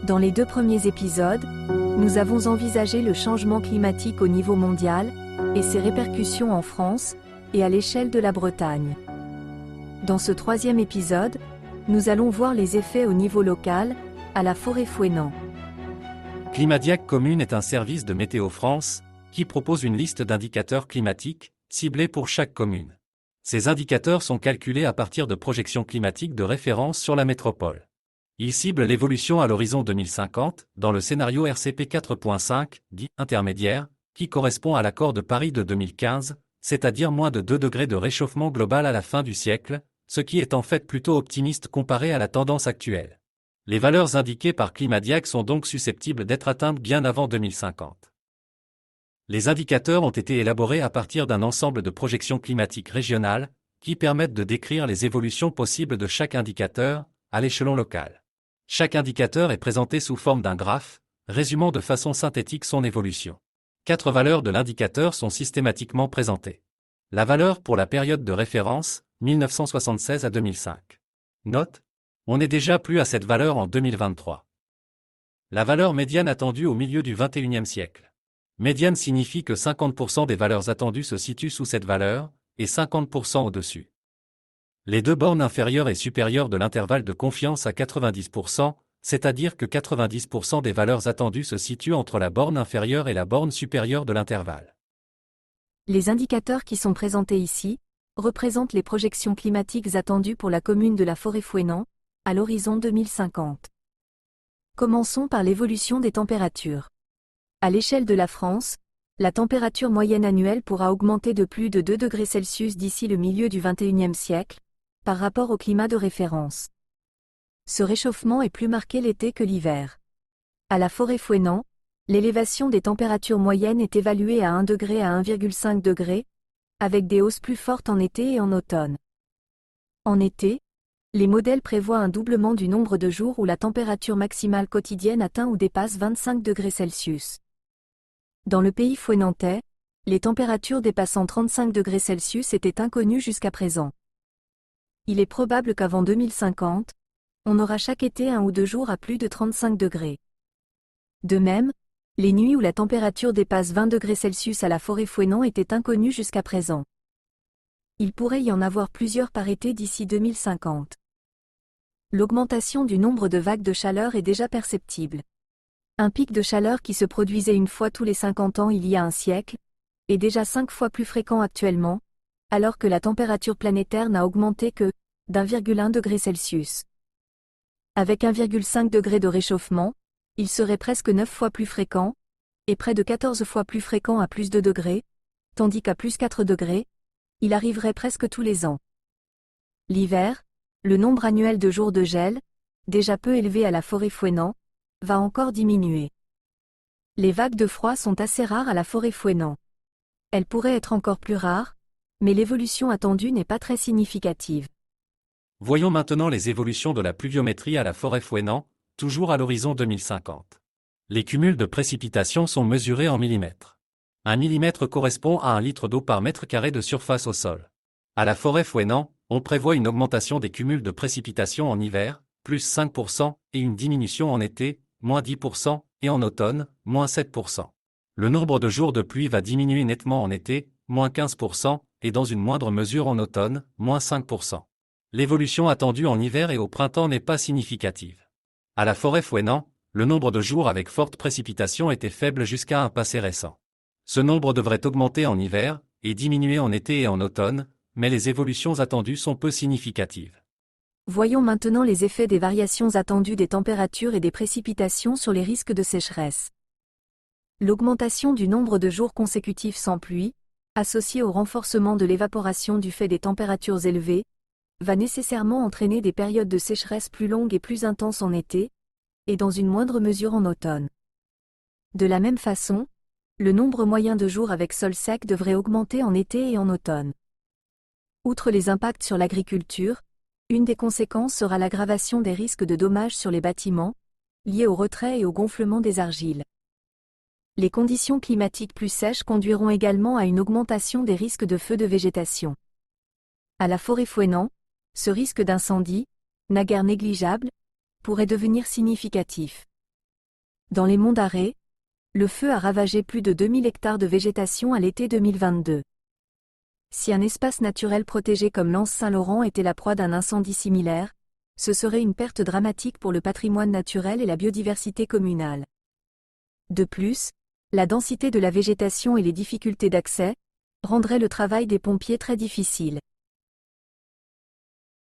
Dans les 2 premiers épisodes, nous avons envisagé le changement climatique au niveau mondial, et ses répercussions en France, et à l'échelle de la Bretagne. Dans ce 3e épisode, nous allons voir les effets au niveau local, à la Forêt-Fouesnant. Climadiac Commune est un service de Météo France, qui propose une liste d'indicateurs climatiques, ciblés pour chaque commune. Ces indicateurs sont calculés à partir de projections climatiques de référence sur la métropole. Ils ciblent l'évolution à l'horizon 2050, dans le scénario RCP 4.5, dit intermédiaire, qui correspond à l'accord de Paris de 2015, c'est-à-dire moins de 2 degrés de réchauffement global à la fin du siècle, ce qui est en fait plutôt optimiste comparé à la tendance actuelle. Les valeurs indiquées par Climadiac sont donc susceptibles d'être atteintes bien avant 2050. Les indicateurs ont été élaborés à partir d'un ensemble de projections climatiques régionales, qui permettent de décrire les évolutions possibles de chaque indicateur, à l'échelon local. Chaque indicateur est présenté sous forme d'un graphe, résumant de façon synthétique son évolution. 4 valeurs de l'indicateur sont systématiquement présentées. La valeur pour la période de référence, 1976 à 2005. Note: on n'est déjà plus à cette valeur en 2023. La valeur médiane attendue au milieu du XXIe siècle. Médiane signifie que 50% des valeurs attendues se situent sous cette valeur, et 50% au-dessus. Les 2 bornes inférieures et supérieures de l'intervalle de confiance à 90%, c'est-à-dire que 90% des valeurs attendues se situent entre la borne inférieure et la borne supérieure de l'intervalle. Les indicateurs qui sont présentés ici représentent les projections climatiques attendues pour la commune de la Forêt-Fouesnant, à l'horizon 2050. Commençons par l'évolution des températures. À l'échelle de la France, la température moyenne annuelle pourra augmenter de plus de 2 degrés Celsius d'ici le milieu du XXIe siècle, par rapport au climat de référence. Ce réchauffement est plus marqué l'été que l'hiver. À la Forêt-Fouesnant, l'élévation des températures moyennes est évaluée à 1 degré à 1,5 degré, avec des hausses plus fortes en été et en automne. En été, les modèles prévoient un doublement du nombre de jours où la température maximale quotidienne atteint ou dépasse 25 degrés Celsius. Dans le pays fouesnantais, les températures dépassant 35 degrés Celsius étaient inconnues jusqu'à présent. Il est probable qu'avant 2050, on aura chaque été 1 ou 2 jours à plus de 35 degrés. De même, les nuits où la température dépasse 20 degrés Celsius à la Forêt-Fouesnant étaient inconnues jusqu'à présent. Il pourrait y en avoir plusieurs par été d'ici 2050. L'augmentation du nombre de vagues de chaleur est déjà perceptible. Un pic de chaleur qui se produisait une fois tous les 50 ans il y a un siècle, est déjà 5 fois plus fréquent actuellement, alors que la température planétaire n'a augmenté que d'1,1 degré Celsius. Avec 1,5 degré de réchauffement, il serait presque 9 fois plus fréquent, et près de 14 fois plus fréquent à plus 2 degrés, tandis qu'à plus 4 degrés, il arriverait presque tous les ans. L'hiver, le nombre annuel de jours de gel, déjà peu élevé à la Forêt-Fouesnant, va encore diminuer. Les vagues de froid sont assez rares à la Forêt-Fouesnant. Elles pourraient être encore plus rares, mais l'évolution attendue n'est pas très significative. Voyons maintenant les évolutions de la pluviométrie à la Forêt-Fouesnant, toujours à l'horizon 2050. Les cumuls de précipitations sont mesurés en millimètres. 1 millimètre correspond à 1 litre d'eau par mètre carré de surface au sol. À la Forêt-Fouesnant, on prévoit une augmentation des cumuls de précipitations en hiver, plus 5%, et une diminution en été, moins 10%, et en automne, moins 7%. Le nombre de jours de pluie va diminuer nettement en été, moins 15%, et dans une moindre mesure en automne, moins 5%. L'évolution attendue en hiver et au printemps n'est pas significative. À la Forêt-Fouesnant, le nombre de jours avec forte précipitation était faible jusqu'à un passé récent. Ce nombre devrait augmenter en hiver, et diminuer en été et en automne, mais les évolutions attendues sont peu significatives. Voyons maintenant les effets des variations attendues des températures et des précipitations sur les risques de sécheresse. L'augmentation du nombre de jours consécutifs sans pluie, associée au renforcement de l'évaporation du fait des températures élevées, va nécessairement entraîner des périodes de sécheresse plus longues et plus intenses en été, et dans une moindre mesure en automne. De la même façon, le nombre moyen de jours avec sol sec devrait augmenter en été et en automne. Outre les impacts sur l'agriculture, une des conséquences sera l'aggravation des risques de dommages sur les bâtiments, liés au retrait et au gonflement des argiles. Les conditions climatiques plus sèches conduiront également à une augmentation des risques de feux de végétation. À la Forêt-Fouesnant, ce risque d'incendie, naguère négligeable, pourrait devenir significatif. Dans les monts d'Arrée, le feu a ravagé plus de 2000 hectares de végétation à l'été 2022. Si un espace naturel protégé comme l'Anse Saint-Laurent était la proie d'un incendie similaire, ce serait une perte dramatique pour le patrimoine naturel et la biodiversité communale. De plus, la densité de la végétation et les difficultés d'accès rendraient le travail des pompiers très difficile.